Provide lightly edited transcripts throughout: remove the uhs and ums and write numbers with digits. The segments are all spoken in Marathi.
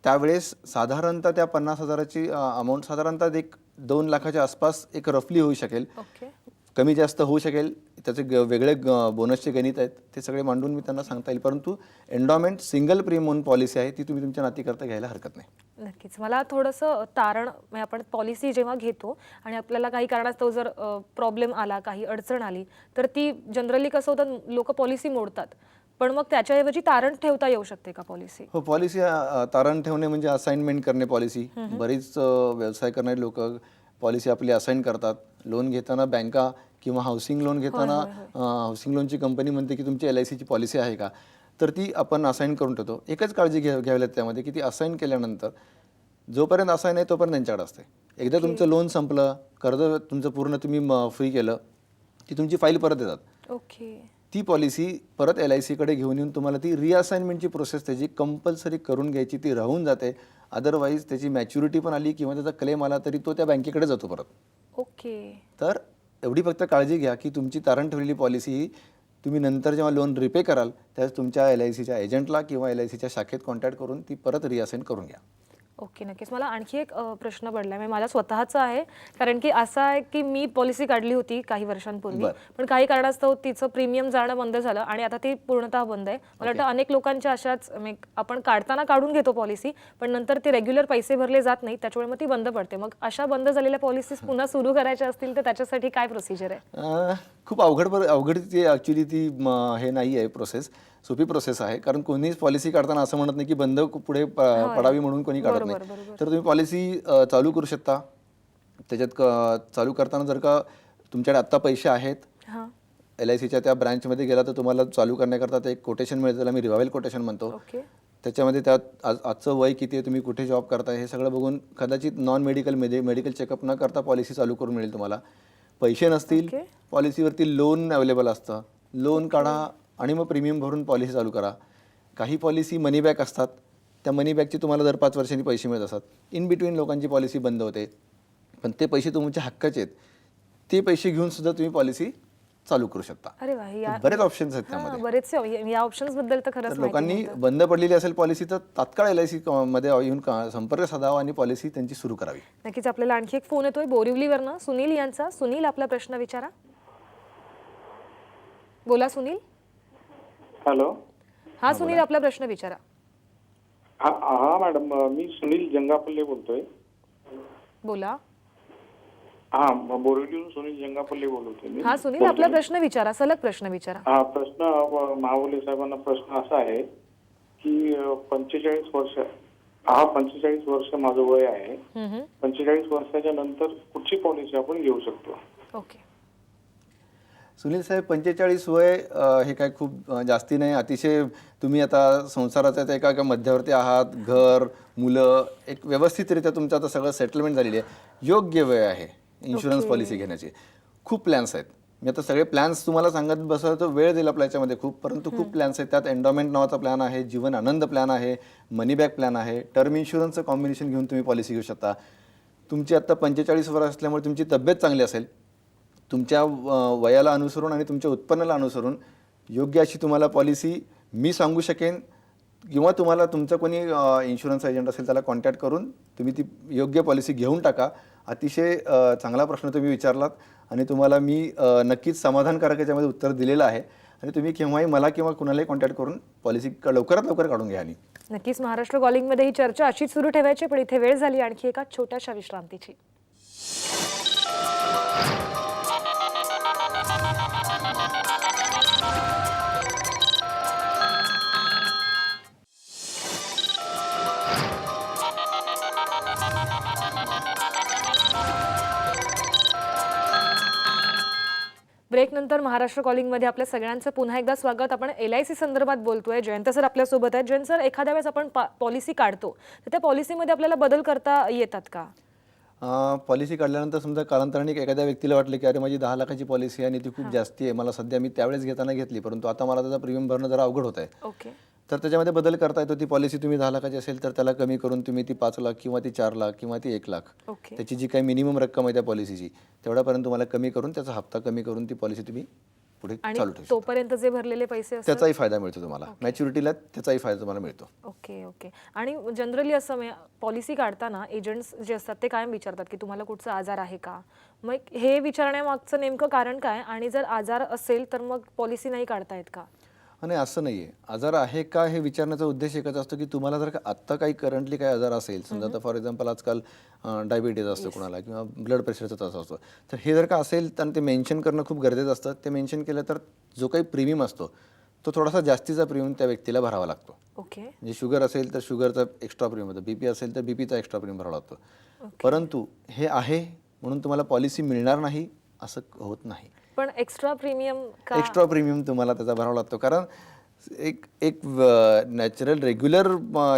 त्यावेळेस साधारणतः त्या 50,000ची अमाऊंट साधारणतः एक 2 लाखाच्या आसपास एक रफली होऊ शकेल. ओके. कमी जास्त होऊ शकेल, त्याचे वेगळे बोनसचे गणित आहेत, ते सगळे मांडून मी त्यांना सांगता येईल. परंतु एंडॉमेंट सिंगल प्रीमियम म्हणून पॉलिसी आहे, ती तुम्ही तुमच्या नातीकरता घ्यायला हरकत नाही. नक्कीच. मला थोडंसं तारण म्हणजे आपण पॉलिसी जेव्हा घेतो आणि आपल्याला काही कारणास्तव जर प्रॉब्लेम आला, काही अडचण आली, तर ती जनरली कसं होतं, लोक पॉलिसी मोडतात. पण मग त्याच्याऐवजी तारण ठेवता येऊ शकते का पॉलिसी? हो, पॉलिसी तारण ठेवणे म्हणजे असाइनमेंट करणे पॉलिसी. बरीच व्यवसाय करणारे लोक पॉलिसी आपली असाइन करतात. लोन घेताना बँका किंवा हाऊसिंग लोन घेताना हाऊसिंग लोनची कंपनी म्हणते की तुमची LICची पॉलिसी आहे का, तर ती आपण असाइन करून ठेवतो. एकच काळजी घ्यावी लागते त्यामध्ये की ती असाइन केल्यानंतर जोपर्यंत असाइन आहे तोपर्यंत त्यांच्याकडे असते. एकदा तुमचं लोन संपलं, कर्ज तुमचं पूर्ण तुम्ही फ्री केलं, ती तुमची फाईल परत देतात. ओके. ती पॉलिसी परत LICकडे घेऊन येऊन तुम्हाला ती रिअसाइनमेंटची प्रोसेस त्याची कंपल्सरी करून घ्यायची, ती राहून जाते. अदरवाईज त्याची मॅच्युरिटी पण आली किंवा त्याचा क्लेम आला तरी तो त्या बँकेकडे जातो परत. ओके. तर एवढी फक्त काळजी घ्या की तुमची तारण ठेवलेली पॉलिसी ही तुम्ही नंतर जेव्हा लोन रिपे कराल त्यावेळेस तुमच्या LICच्या एजंटला किंवा LICच्या शाखेत कॉन्टॅक्ट करून ती परत रिअसाइन करून घ्या. ओके. नक्कीच. मला आणखी एक प्रश्न पडला आहे, माझा स्वतःचा आहे. कारण की असं आहे की मी पॉलिसी काढली होती काही वर्षांपूर्वी, पण काही कारणास्तव तिचं प्रीमियम जाणं बंद झालं आणि आता ती पूर्णतः बंद आहे. मला वाटतं अनेक लोकांच्या अशाच आपण काढताना काढून घेतो पॉलिसी, पण नंतर ते रेग्युलर पैसे भरले जात नाही, त्याच्यामुळे मग ती बंद पडते. मग अशा बंद झालेल्या पॉलिसीज पुन्हा सुरू करायच्या असतील तर त्याच्यासाठी काय प्रोसिजर आहे? खूप अवघड ती ॲक्च्युली ती हे नाही आहे प्रोसेस, सोपी प्रोसेस आहे. कारण कोणीच पॉलिसी काढताना असं म्हणत नाही की बंद पुढे पडावी म्हणून कोणी काढत नाही. तर तुम्ही पॉलिसी चालू करू शकता. त्याच्यात चालू करताना जर का तुमच्याकडे आत्ता पैसे आहेत, LICच्या त्या ब्रँचमध्ये गेला तर तुम्हाला चालू करण्याकरता ते एक कोटेशन मिळतं, त्याला मी रिवायवल कोटेशन म्हणतो. त्याच्यामध्ये त्यात आजचं वय किती आहे, तुम्ही कुठे जॉब करताय, हे सगळं बघून कदाचित नॉन मेडिकल चेकअप न करता पॉलिसी चालू करून मिळेल तुम्हाला. पैसे नसतील, पॉलिसीवरती लोन अवेलेबल असतं, लोन काढा आणि मग प्रीमियम भरून पॉलिसी चालू करा. काही पॉलिसी मनी बॅक असतात, त्या मनी बॅकची तुम्हाला दर 5 वर्षांनी पैसे मिळत असतात. इन बिटवीन लोकांची पॉलिसी बंद होते, पण ते पैसे तुमच्या हक्काचे आहेत, ते पैसे घेऊन सुद्धा तुम्ही पॉलिसी चालू करू शकता. अरे वा, बरेच ऑप्शन्स आहेत त्यामध्ये. बरेचसे या ऑप्शन्स बद्दल तर खरंच लोकांनी बंद पडलेली असेल पॉलिसी तर तात्काळ LIC मध्ये येऊन संपर्क साधावा आणि पॉलिसी त्यांची सुरू करावी. नक्कीच. आपल्याला आणखी एक फोन येतोय बोरिवलीवरनं, सुनील यांचा. सुनील, आपला प्रश्न विचारा. बोला सुनील. हॅलो. हा सुनील, आपला प्रश्न विचारा. हा मॅडम, मी सुनील जंगापल्ले बोलतोय. बोला. हा, बोरिवलीहून सुनील जंगापल्ले बोलतोय मी. हा सुनील, आपला प्रश्न विचारा, सलग प्रश्न विचारा. हा प्रश्न महावले साहेबांना प्रश्न असा आहे की 45 वर्ष माझं वय आहे. 45 वर्षाच्या नंतर कुठची पॉलिसी आपण घेऊ शकतो? ओके. सुनील साहेब, 45 वय हे काय खूप जास्ती नाही. अतिशय तुम्ही आता संसाराचा एका मध्यावरती आहात, घर, मुलं, एक व्यवस्थितरित्या तुमचं आता सगळं सेटलमेंट झालेली आहे. योग्य वय आहे इन्शुरन्स पॉलिसी घेण्याची. खूप प्लॅन्स आहेत. मी आता सगळे प्लॅन्स तुम्हाला सांगत बसलं तर वेळ दिला आपल्या याच्यामध्ये खूप, परंतु खूप प्लॅन्स आहेत. त्यात एंडॉमेंट नावाचा प्लॅन आहे, जीवन आनंद प्लॅन आहे, मनी बॅक प्लॅन आहे, टर्म इन्शुरन्सचं कॉम्बिनेशन घेऊन तुम्ही पॉलिसी घेऊ शकता. तुमची आत्ता 45 वर्ष असल्यामुळे तुमची तब्येत चांगली असेल, तुमच्या वयाला अनुसरून आणि तुमच्या उत्पन्नाला अनुसरून योग्य अशी तुम्हाला पॉलिसी मी सांगू शकेन किंवा तुम्हाला तुमचं कोणी इन्शुरन्स एजंट असेल त्याला कॉन्टॅक्ट करून तुम्ही ती योग्य पॉलिसी घेऊन टाका. अतिशय चांगला प्रश्न तुम्ही विचारलात आणि तुम्हाला मी नक्कीच समाधानकारक याच्यामध्ये उत्तर दिलेलं आहे आणि तुम्ही केव्हाही मला किंवा कुणालाही कॉन्टॅक्ट करून पॉलिसी लवकरात लवकर काढून घ्या. नक्कीच महाराष्ट्र कॉलिंगमध्ये ही चर्चा अशीच सुरू ठेवायची, पण इथे वेळ झाली आणखी एका छोट्याशा विश्रांतीची. ब्रेक नंतर महाराष्ट्र कॉलिंगमध्ये आपल्या सगळ्यांचं पुन्हा एकदा स्वागत. आपण LIC संदर्भात बोलतोय. जयंत सर आपल्यासोबत आहेत. जयंत सर, एखाद्या वेळेस आपण पॉलिसी काढतो तर त्या पॉलिसीमध्ये आपल्याला बदल करता येतात का? पॉलिसी काढल्यानंतर समजा कालांतराने एखाद्या व्यक्तीला वाटलं की अरे माझी 10 लाखाची पॉलिसी आहे आणि ती खूप जास्ती आहे, मला सध्या मी त्यावेळेस घेताना घेतली परंतु आता मला त्याचा प्रीमियम भरणं जरा अवघड होत आहे, ओके, तर त्याच्यामध्ये बदल करता येतो. ती पॉलिसी तुम्ही 10 लाखाची असेल तर त्याला कमी करून तुम्ही ती 5 लाख किंवा ती 4 लाख किंवा ती 1 लाख, त्याची जी काही मिनिमम रक्कम आहे त्या पॉलिसीची तेवढ्यापर्यंत तुम्हाला कमी करून त्याचा हप्ता कमी करून ती पॉलिसी तुम्ही पुढे आणि चालू ठेवू तोपर्यंत जे भरलेले पैसे असतात त्याचाही फायदा मिळतो तुम्हाला. मॅच्युरिटीला त्याचाही फायदा तुम्हाला मिळतो. Okay okay. आणि जनरली असं पॉलिसी काढताना एजंट्स जे असतात ते कायम विचारतात की तुम्हाला कुठचा आजार आहे का, मग हे विचारण्यामागचं नेमकं कारण काय, आणि जर आजार असेल तर मग पॉलिसी नाही काढता येत का? आणि असं नाही आहे, आजार आहे का हे विचारण्याचा उद्देश एकच असतो की तुम्हाला जर का आत्ता काही करंटली काही आजार असेल, समजा आता फॉर एक्झाम्पल आजकाल डायबिटीज असतो कोणाला किंवा ब्लड प्रेशरचा त्रास असतो, तर हे जर का असेल तर ते मेन्शन करणं खूप गरजेचं असतं. ते मेन्शन केलं तर जो काही प्रीमियम असतो तो थोडासा जास्तीचा प्रीमियम त्या व्यक्तीला भरावा लागतो. ओके. म्हणजे शुगर असेल तर शुगरचा एक्स्ट्रा प्रीमियम होतं, बीपी असेल तर बीपीचा एक्स्ट्रा प्रीमियम भरावा लागतो. परंतु हे आहे म्हणून तुम्हाला पॉलिसी मिळणार नाही असं होत नाही. पण एक्स्ट्रा प्रीमियम का? एक्स्ट्रा प्रीमियम तुम्हाला त्याचा भरावा लागतो, कारण एक एक नॅचरल रेग्युलर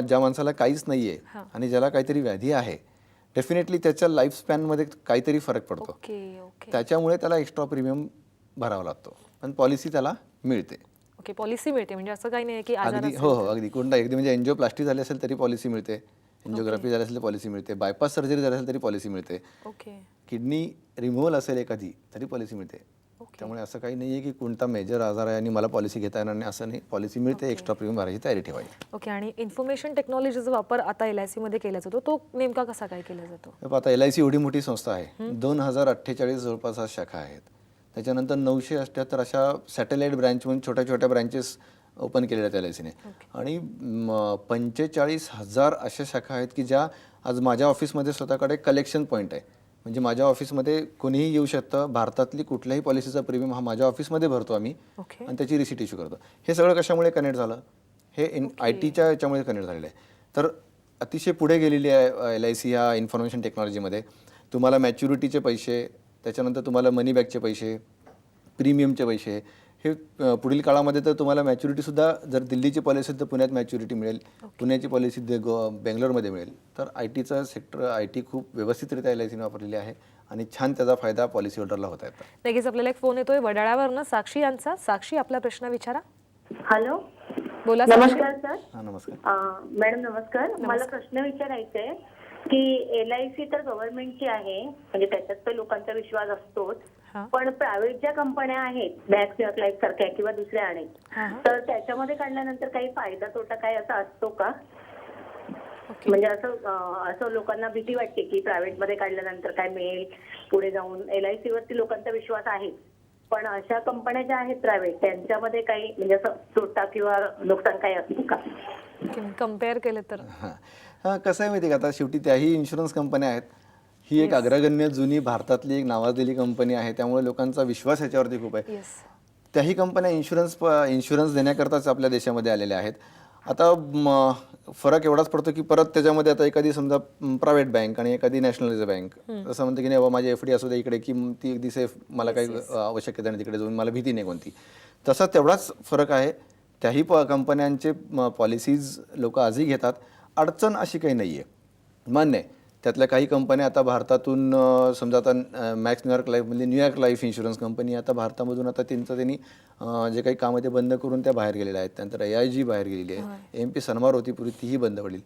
ज्या माणसाला काहीच नाही आहे आणि ज्याला काहीतरी व्याधी आहे, डेफिनेटली त्याच्या लाईफ स्पॅनमध्ये काहीतरी फरक पडतो. ओके ओके त्याच्यामुळे त्याला एक्स्ट्रा प्रीमियम भरावा लागतो, पण पॉलिसी त्याला मिळते. ओके. पॉलिसी मिळते म्हणजे असं काही नाही की आजार अगदी हो हो अगदी कोणता अगदी म्हणजे एन्जिओप्लास्टी झाली असेल तरी पॉलिसी मिळते, एन्जिओग्राफी झाली असेल तर पॉलिसी मिळते, बायपास सर्जरी झाली असेल तरी पॉलिसी मिळते, ओके किडनी रिमूव्हल असेल एखादी तरी पॉलिसी मिळते. त्यामुळे असं काही नाही आहे की कोणता मेजर आजार आहे आणि मला पॉलिसी घेता येणार नाही असं नाही. पॉलिसी मिळते, एक्स्ट्रा प्रीमियम भरायची तयारी ठेवायची. ओके. आणि इन्फॉर्मेशन टेक्नॉलॉजीचा वापर आता LIC मध्ये केला जातो, तो नेमका कसा काय केला जातो? आता LIC एवढी मोठी संस्था आहे, 2048 जवळपास आज शाखा आहेत, त्याच्यानंतर 978 अशा सॅटेलाईट ब्रँच म्हणून छोट्या छोट्या ब्रँचेस ओपन केलेल्या आहेत LICने, आणि 45,000 अशा शाखा आहेत की ज्या आज माझ्या ऑफिसमध्ये स्वतःकडे कलेक्शन पॉईंट आहे. म्हणजे माझ्या ऑफिसमध्ये कोणीही येऊ शकतं, भारतातली कुठल्याही पॉलिसीचा प्रीमियम हा माझ्या ऑफिसमध्ये भरतो आम्ही ओके. आणि त्याची रिसिट इश्यू करतो. हे सगळं कशामुळे कनेक्ट झालं? हे IT च्या याच्यामुळे कनेक्ट झालेलं आहे. तर अतिशय पुढे गेलेली आहे LIC ह्या इन्फॉर्मेशन टेक्नॉलॉजीमध्ये. तुम्हाला मॅच्युरिटीचे पैसे, त्याच्यानंतर तुम्हाला मनी बॅकचे पैसे, प्रीमियमचे पैसे, हे पुढील काळामध्ये तर तुम्हाला मॅच्युरिटीसुद्धा जर दिल्लीची पॉलिसी तर पुण्यात मॅच्युरिटी मिळेल, पुण्याची पॉलिसी बेंगलोरमध्ये मिळेल. तर ITचं सेक्टर IT खूप व्यवस्थितरित्या LICने वापरलेली आहे आणि छान त्याचा फायदा पॉलिसी होल्डरला होत आहे. लगेच आपल्याला एक फोन येतोय वडाळ्यावरनं साक्षी यांचा. साक्षी, आपला प्रश्न विचारा. हॅलो, बोला. नमस्कार सर. हां नमस्कार. मॅडम नमस्कार. मला प्रश्न विचारायचा आहे की LIC तर गव्हर्नमेंटची आहे, म्हणजे त्याच्यात तर लोकांचा विश्वास असतोच, पण प्रायव्हेट ज्या कंपन्या आहेत, बॅक्स लाईफ सारख्या किंवा दुसऱ्या आहेत, तर त्याच्यामध्ये काढल्यानंतर काही फायदा तोटा काय असा असतो का? म्हणजे असं लोकांना भीती वाटते की प्रायव्हेट मध्ये काढल्यानंतर काय मिळेल पुढे जाऊन. LIC वरती लोकांचा विश्वास आहे, पण अशा कंपन्या ज्या आहेत प्रायव्हेट त्यांच्यामध्ये काही म्हणजे असं तोटा किंवा नुकसान काही असतं का? कम्पेअर केलं तर हां कसं आहे माहिती आहे का, आता शेवटी त्याही इन्शुरन्स कंपन्या आहेत. ही एक अग्रगण्य जुनी भारतातली एक नावाजलेली कंपनी आहे, त्यामुळे लोकांचा विश्वास ह्याच्यावरती खूप आहे. त्याही कंपन्या इन्शुरन्स देण्याकरताच आपल्या देशामध्ये आलेल्या आहेत. आता फरक एवढाच पडतो की परत त्याच्यामध्ये आता एखादी समजा प्रायव्हेट बँक आणि एखादी नॅशनलाइज बँक असं म्हणते की नाही बाबा माझी FD असू दे इकडे, की ती अगदी सेफ, मला काही आवश्यकता नाही तिकडे जाऊन, मला भीती नाही कोणती. तसा तेवढाच फरक आहे. त्याही कंपन्यांचे पॉलिसीज लोक आजही घेतात. अडचण अशी काही नाही आहे, मान्य आहे. त्यातल्या काही कंपन्या आता भारतातून समजा आता मॅक्स न्यूयॉर्क लाईफ म्हणजे न्यूयॉर्क लाईफ इन्शुरन्स कंपनी आता भारतामधून आता त्यांनी जे काही काम आहे ते बंद करून त्या बाहेर गेलेल्या आहेत. त्यानंतर AIG बाहेर गेलेली आहे, MP सनमार होती पूर्वी, तीही बंद पडली.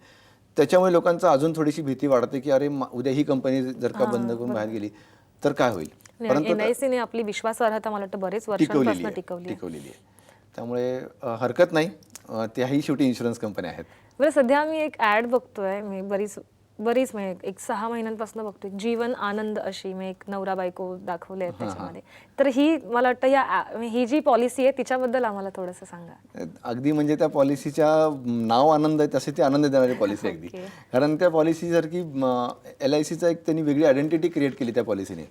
त्याच्यामुळे लोकांचा अजून थोडीशी भीती वाढते की अरे उद्या ही कंपनी जर का बंद करून बाहेर गेली तर काय होईल. परंतु LICने आपली विश्वासार्हता मला वाटतं बरेच वर्षांपासून टिकवलेली आहे. त्यामुळे हरकत नाही, त्याही शेवटी इन्शुरन्स कंपन्या आहेत. बरं, सध्या मी एक ऍड बघतोय, मी बरीच म्हणजे एक 6 महिन्यांपासून बघतोय, जीवन आनंद अशी, मी एक नवरा बायको दाखवले आहेत त्याच्यामध्ये. तर ही मला वाटतं ही जी पॉलिसी आहे तिच्याबद्दल आम्हाला थोडंसं सांगा. अगदी म्हणजे त्या पॉलिसीच्या नाव आनंद आहे तसे ती आनंद देणारी पॉलिसी अगदी. कारण त्या पॉलिसी सारखी LICचा एक त्यांनी वेगळी आयडेंटिटी क्रिएट केली त्या पॉलिसीने.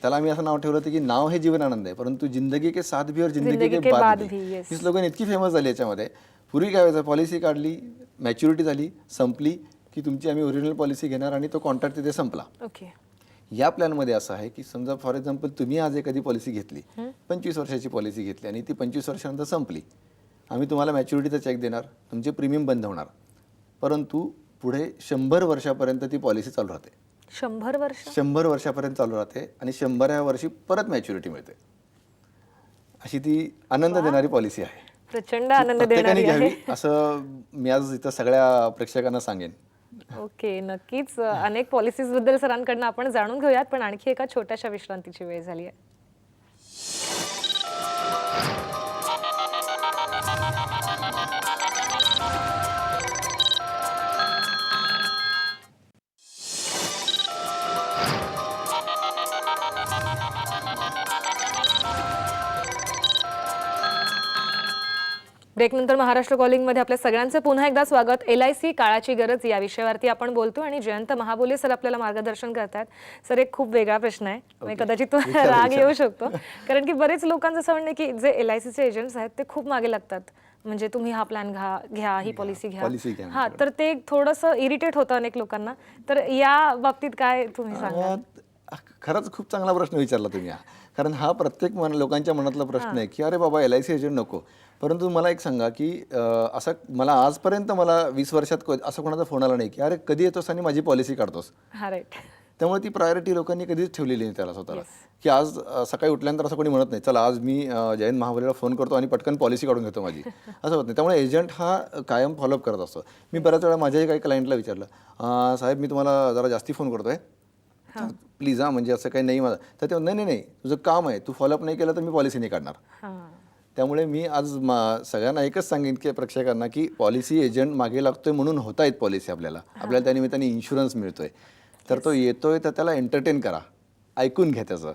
त्याला आम्ही असं नाव ठेवलं होतं की नाव हे जीवन आनंद आहे, परंतु जिंदगी के साथ भी और जिंदगी के बाद भी, ही स्लोगन इतकी फेमस झाली याच्यामध्ये. पूर्वी काय व्हायचं, पॉलिसी काढली, मॅच्युरिटी झाली, संपली की तुमची आम्ही ओरिजिनल पॉलिसी घेणार आणि तो कॉन्ट्रॅक्ट तिथे संपला. या प्लॅनमध्ये असं आहे की समजा फॉर एक्झाम्पल तुम्ही आज एखादी पॉलिसी घेतली, 25 वर्षाची पॉलिसी घेतली आणि ती 25 वर्षानंतर संपली, आम्ही तुम्हाला मॅच्युरिटीचा चेक देणार, तुमचे प्रीमियम बंद होणार, परंतु पुढे 100 वर्षापर्यंत ती पॉलिसी चालू राहते. 100 वर्षापर्यंत चालू राहते आणि 100व्या वर्षी परत मॅच्युरिटी मिळते. अशी ती आनंद देणारी पॉलिसी आहे. प्रचंड आनंद देणारी आहे असं मी आज इथं सगळ्या प्रेक्षकांना सांगेन. ओके, नक्कीच. अनेक पॉलिसीज बद्दल सरांकडनं आपण जाणून घेऊयात, पण आणखी एका छोट्याशा विश्रांतीची वेळ झाली आहे. ब्रेकनंतर महाराष्ट्र कॉलिंगमध्ये आपल्या सगळ्यांचं पुन्हा एकदा स्वागत. LIC काळाची गरज या विषयावरती आपण बोलतो आणि जयंत महाबोले सर आपल्याला मार्गदर्शन करतात. सर एक खूप वेगळा प्रश्न आहे, म्हणजे कदाचित तो राग येऊ शकतो, कारण की बरेच लोकांचं असं म्हणणं आहे की जे LICचे एजंट्स आहेत ते खूप मागे लागतात, म्हणजे तुम्ही हा प्लॅन घ्या, ही पॉलिसी घ्या. हा, तर ते थोडंसं इरिटेट होतं अनेक लोकांना. तर या बाबतीत काय तुम्ही सांगाल? खरंच खूप चांगला प्रश्न विचारला तुम्ही हा. कारण हा प्रत्येक लोकांच्या मनातला प्रश्न आहे की अरे बाबा LIC एजंट नको. परंतु मला एक सांगा की असं मला आजपर्यंत 20 वर्षात असं कोणाचा फोन आला नाही की अरे कधी येतोस आणि माझी पॉलिसी काढतोस. हा, राईट. त्यामुळे ती प्रायोरिटी लोकांनी कधीच ठेवलेली नाही त्याला स्वतःला, की आज सकाळी उठल्यानंतर असं कोणी म्हणत नाही चला आज मी जयंत महाबोलेला फोन करतो आणि पटकन पॉलिसी काढून घेतो माझी, असं होत नाही. त्यामुळे एजंट हा कायम फॉलोअप करत असतो. मी बऱ्याच वेळा माझ्याही काही क्लायंटला विचारलं, साहेब मी तुम्हाला जरा जास्ती फोन करतोय, प्लीज हा, म्हणजे असं काही नाही माझं. तर ते नाही तुझं काम आहे, तू फॉलोअप नाही केलं तर मी पॉलिसी नाही काढणार. त्यामुळे मी आज सगळ्यांना एकच सांगेन की प्रेक्षकांना की पॉलिसी एजंट मागे लागतोय म्हणून होत आहेत पॉलिसी, आपल्याला त्यानिमित्ताने इन्शुरन्स मिळतोय, तर तो येतोय तर त्याला एंटरटेन करा, ऐकून घ्या त्याचं.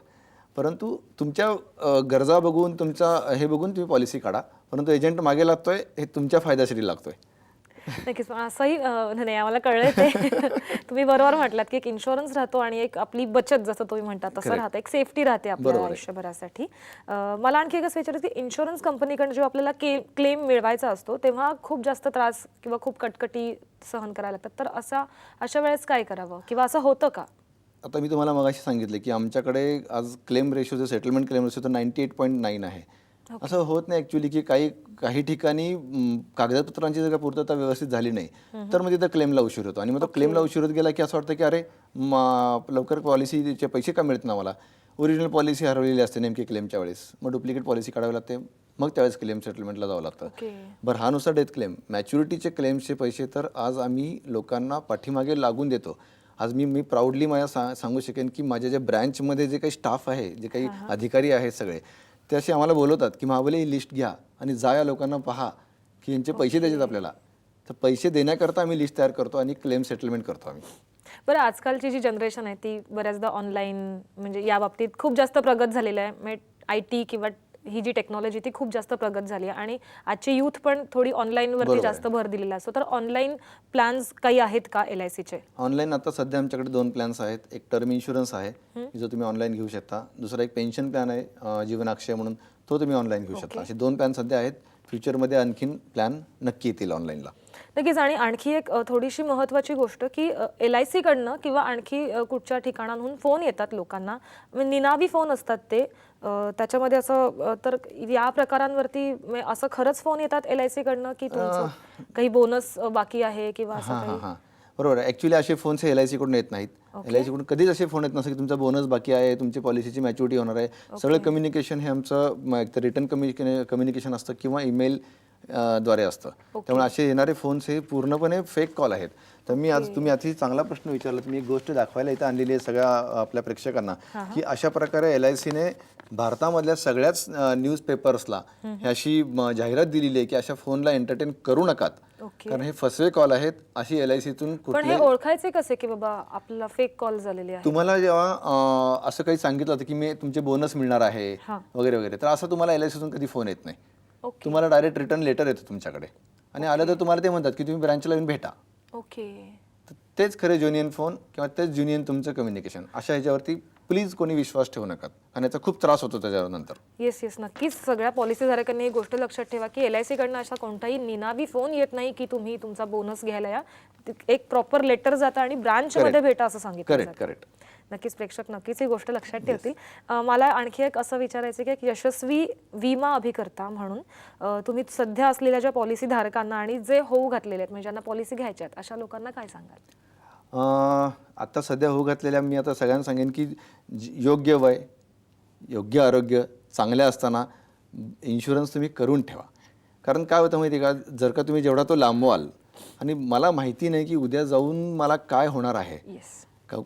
परंतु तुमच्या गरजा बघून तुमचा हे बघून तुम्ही पॉलिसी काढा. परंतु एजंट मागे लागतोय हे तुमच्या फायद्यासाठी लागतोय. नक्कीच. असंही नाही, आम्हाला कळलंय ते. तुम्ही बरोबर म्हटलात की एक इन्शुरन्स राहतो आणि एक आपली बचत, जसं तुम्ही म्हणतात तसं राहतं, एक सेफ्टी राहते आपल्या आयुष्यभरासाठी. मला आणखी एक असं विचारायचं की इन्शुरन्स कंपनीकडे जेव्हा आपल्याला क्लेम मिळवायचा असतो तेव्हा खूप जास्त त्रास किंवा खूप कटकटी सहन करायला लागतात, तर अशा वेळेस काय करावं किंवा असं होतं का? आता मी तुम्हाला मगाशी सांगितलं की आमच्याकडे आज क्लेम रेशो जो सेटलमेंट क्लेम रेशो तो 98.9 आहे. असं होत नाही ॲक्च्युली की काही ठिकाणी कागदपत्रांची जर का पूर्तता व्यवस्थित झाली नाही तर मग तिथं क्लेमला उशीर होतो, आणि मग तो क्लेमला उशीर होत गेला की असं वाटतं की अरे लवकर पॉलिसीचे पैसे का मिळत ना मला. ओरिजिनल पॉलिसी हरवलेली असते नेमकी क्लेमच्या वेळेस, मग डुप्लिकेट पॉलिसी काढावी लागते, मग त्यावेळेस क्लेम सेटलमेंटला जावं लागतं. बरं, हा नुसार डेथ क्लेम, मॅच्युरिटीचे क्लेम्सचे पैसे तर आज आम्ही लोकांना पाठीमागे लागून देतो. आज मी प्राऊडली माझ्या सांगू शकेन की माझ्या ज्या ब्रँचमध्ये जे काही स्टाफ आहे, जे काही अधिकारी आहेत सगळे, ते असे आम्हाला बोलवतात की महाबले ही लिस्ट घ्या आणि जा या लोकांना पहा की यांचे पैसे द्यायचे आपल्याला. तर पैसे देण्याकरता आम्ही लिस्ट तयार करतो आणि क्लेम सेटलमेंट करतो आम्ही. बरं, आजकालची जी जनरेशन आहे ती बऱ्याचदा ऑनलाईन, म्हणजे या बाबतीत खूप जास्त प्रगत झालेलं आहे. म्हणजे IT किंवा ही जी टेक्नॉलॉजी ती खूप जास्त प्रगत झाली आहे आणि आजची यूथ पण थोडी ऑनलाईनवरती जास्त भर दिलेला असतो. तर ऑनलाईन प्लॅन्स काही आहेत का LICचे? ऑनलाईन आता सध्या आमच्याकडे 2 प्लॅन्स आहेत. एक टर्म इन्शुरन्स आहे जो तुम्ही ऑनलाईन घेऊ शकता, दुसरा एक पेन्शन प्लॅन आहे जीवन अक्षय म्हणून, तो तुम्ही ऑनलाईन घेऊ शकता. असे 2 प्लॅन सध्या आहेत. फ्युचरमध्ये आणखीन प्लॅन नक्की येतील ऑनलाईनला. नक्कीच. आणि आणखी एक थोडीशी महत्त्वाची गोष्ट की LIC कडनं किंवा आणखी कुठच्या ठिकाणाहून फोन येतात लोकांना, निनावी फोन असतात ते, त्याच्यामध्ये असं तर या प्रकारांवरती असं खरंच फोन येतात LIC कडनं की तुमचं काही बोनस बाकी आहे किंवा असं काही? बरोबर आहे. ॲक्च्युली असे फोन्स LIC कडून येत नाहीत. LIC कडून कधीच असे फोन येत नसतात की तुमचा बोनस बाकी आहे, तुमची पॉलिसीची मॅच्युरिटी होणार आहे. सगळं कम्युनिकेशन हे आमचं एकतर रिटर्न कम्युनिकेशन असतं किंवा ईमेल द्वारे असतं. त्यामुळे असे येणारे फोन्स हे पूर्णपणे फेक कॉल आहेत. तर तुम्ही अति चांगला प्रश्न विचारला. मी एक गोष्ट दाखवायला इथं आणलेली आहे सगळ्या आपल्या प्रेक्षकांना की अशा प्रकारे LICने भारतामधल्या सगळ्याच न्यूजपेपर्सला अशी जाहिरात दिलेली आहे की अशा फोनला एंटरटेन करू नकात, कारण हे फसवे कॉल आहेत. अशी LICतून पण हे ओळखायचे कसे की बाबा आपला फेक कॉल झालेले आहे? तुम्हाला जेव्हा असं काही सांगितलं होतं की मी तुमचे बोनस मिळणार आहे वगैरे वगैरे, तर असं तुम्हाला LICतून कधी फोन येत नाही. तुम्हाला डायरेक्ट रिटर्न लेटर येतो तुमच्याकडे, आणि आलं तर तुम्हाला ते म्हणतात की तुम्ही ब्रँचला येऊन भेटा. तेच खरे ज्युनियन फोन किंवा तेच ज्युनियन तुमचं कम्युनिकेशन. अशा ह्याच्यावरती प्लीज कोणी विश्वास ठेवू नका, आणि याचा खूप त्रास होतो त्याच्यानंतर. येस, नक्कीच. सगळ्या पॉलिसीधारकांनी ही गोष्ट लक्षात ठेवा की LIC कडनं अशा कोणताही निनावी फोन येत नाही की तुम्ही तुमचा बोनस घ्यायला या. एक प्रॉपर लेटर जातं आणि ब्रांचमध्ये भेटा असं सांगितलं जातं. करेक्ट. नक्कीच प्रेक्षक नक्कीच ही गोष्ट लक्षात ठेवतील. मला आणखी एक असं विचारायचं की एक यशस्वी विमा अभिकर्ता म्हणून तुम्ही सध्या असलेल्या ज्या पॉलिसी धारकांना आणि जे होऊ घातलेले आहेत, म्हणजे ज्यांना पॉलिसी घ्यायच्या आहेत, अशा लोकांना काय सांगाल? आता सध्या होऊ घातलेल्या मी आता सगळ्यांना सांगेन की योग्य वय, योग्य आरोग्य चांगले असताना इन्शुरन्स तुम्ही करून ठेवा. कारण काय होतं माहिती आहे का, जर का तुम्ही जेवढा तो लांबवाल आणि मला माहिती नाही की उद्या जाऊन मला काय होणार आहे,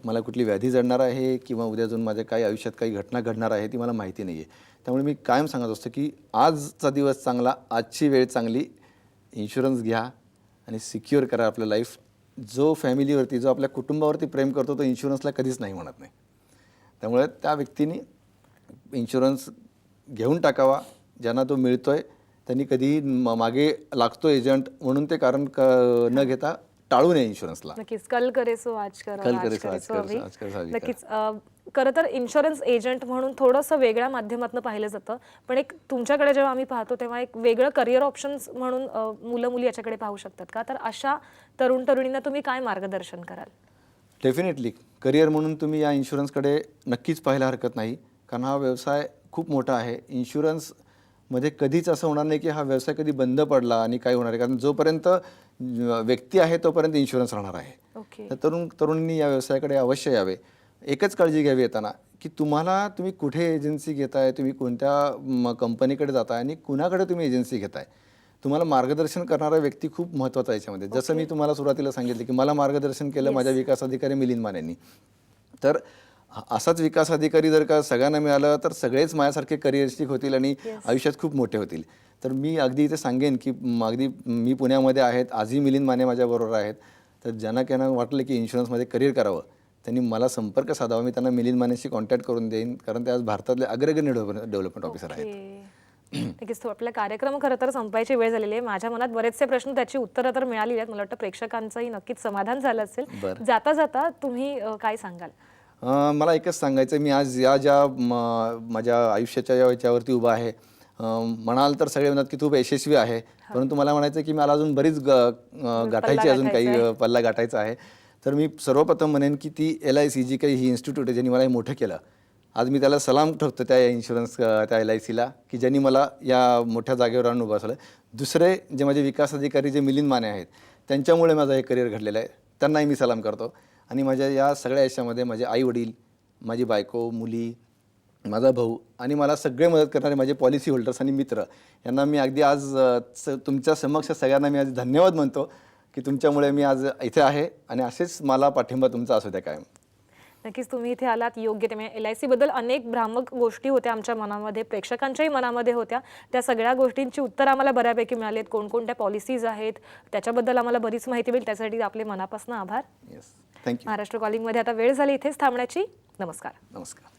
मला कुठली व्याधी जडणार आहे किंवा उद्या जाऊन माझ्या काही आयुष्यात काही घटना घडणार आहे ती मला माहिती नाही आहे. त्यामुळे मी कायम सांगत असतो की आजचा दिवस चांगला, आजची वेळ चांगली, इन्शुरन्स घ्या आणि सिक्युअर करा आपलं लाईफ. जो फॅमिलीवरती, जो आपल्या कुटुंबावरती प्रेम करतो तो इन्शुरन्सला कधीच नाही म्हणत नाही. त्यामुळे त्या व्यक्तीने इन्शुरन्स घेऊन टाकावा, ज्यांना तो मिळतोय त्यांनी कधी मागे लागतो एजंट म्हणून ते कारण न घेता टाळू नये इन्शुरन्सला. नक्कीच. कल करे सो आज करो, कल आज करे सो करे आज सो करो, अभी. आज करे सो अभी नक्कीच. खरं तर इन्शुरन्स एजंट म्हणून थोडंसं वेगळ्या माध्यमातून पाहिलं जातं, पण एक तुमच्याकडे जेव्हा आम्ही पाहतो तेव्हा एक वेगळं करिअर ऑप्शन्स म्हणून मुलं मुली याच्याकडे पाहू शकतात का? तर अशा तरुण तरुणींना तुम्ही काय मार्गदर्शन कराल? डेफिनेटली करिअर म्हणून तुम्ही या इन्शुरन्सकडे नक्कीच पाहायला हरकत नाही, कारण हा व्यवसाय खूप मोठा आहे. इन्शुरन्समध्ये कधीच असं होणार नाही की हा व्यवसाय कधी बंद पडला आणि काय होणार आहे, कारण जोपर्यंत व्यक्ती आहे तोपर्यंत इन्शुरन्स राहणार आहे. ओके. तर तरुणींनी या व्यवसायाकडे अवश्य यावे. एकच काळजी घ्यावी येताना की तुम्ही कुठे एजन्सी घेताय, तुम्ही कोणत्या कंपनीकडे जाताय आणि कुणाकडे तुम्ही एजन्सी घेताय. तुम्हाला मार्गदर्शन करणारा व्यक्ती खूप महत्त्वाचा आहे याच्यामध्ये. जसं मी तुम्हाला सुरुवातीला सांगितलं की मला मार्गदर्शन केलं माझ्या विकास अधिकारी मिलिंद मानेंनी. तर असाच विकास अधिकारी जर का सगळ्यांना मिळालं तर सगळेच माझ्यासारखे करिअरिस्टिक होतील आणि आयुष्यात खूप मोठे होतील. तर मी अगदी इथे सांगेन की अगदी मी पुण्यामध्ये आहेत, आजही मिलिंद माने माझ्याबरोबर आहेत. तर ज्यांना त्यांना वाटलं की इन्शुरन्समध्ये करिअर करावं त्यांनी मला संपर्क साधावा. मी त्यांना मिलिंद मानेशी कॉन्टॅक्ट करून देईन, कारण ते आज भारतातले अग्रगण्य डेव्हलपमेंट ऑफिसर आहेत. नक्कीच. तो आपला कार्यक्रम खरं तर संपायची वेळ झालेली आहे. माझ्या मनात बरेचसे प्रश्न, त्याची उत्तरं तर मिळाली आहेत. मला वाटतं प्रेक्षकांचंही नक्कीच समाधान झालं असेल. जाता जाता तुम्ही काय सांगाल? मला एकच सांगायचं, मी आज माझ्या आयुष्याच्या याच्यावरती उभा आहे. म्हणाल तर सगळे म्हणतात की तू यशस्वी आहे, परंतु मला म्हणायचं की मला अजून बरीच गाठायची, अजून काही पल्ला गाठायचा आहे. तर मी सर्वप्रथम म्हणेन की ती LIC जी काही ही इन्स्टिट्यूट आहे ज्यांनी मला हे मोठं केलं, आज मी त्याला सलाम ठेवतो त्या इन्शुरन्स त्या LICला की ज्यांनी मला या मोठ्या जागेवर आणून उभं असलं. दुसरे जे माझे विकास अधिकारी जे मिलिंद माने आहेत त्यांच्यामुळे माझं हे करिअर घडलेलं आहे, त्यांनाही मी सलाम करतो. आणि माझ्या या सगळ्या याच्यामध्ये माझे आई वडील, माझी बायको, मुली, माझा भाऊ आणि मला सगळे मदत करणारे माझे पॉलिसी होल्डर्स आणि मित्र यांना मी अगदी आज तुमच्या समक्ष सगळ्यांना मी आज धन्यवाद म्हणतो की तुमच्यामुळे मी आज इथे आहे आणि असेच मला पाठिंबा तुमचा असू द्या कायम. नक्कीच. तुम्ही इथे आलात योग्य ते. LIC बद्दल अनेक भ्रामक गोष्टी होत्या आमच्या मनामध्ये, प्रेक्षकांच्याही मनामध्ये होत्या. त्या सगळ्या गोष्टींची उत्तर आम्हाला बऱ्यापैकी मिळाली आहेत. कोणकोणत्या पॉलिसीज आहेत त्याच्याबद्दल आम्हाला बरीच माहिती मिळेल. त्यासाठी आपले मनापासून आभार. Yes, thank you. महाराष्ट्र कॉलिंगमध्ये आता वेळ झाली इथेच थांबण्याची. नमस्कार. नमस्कार.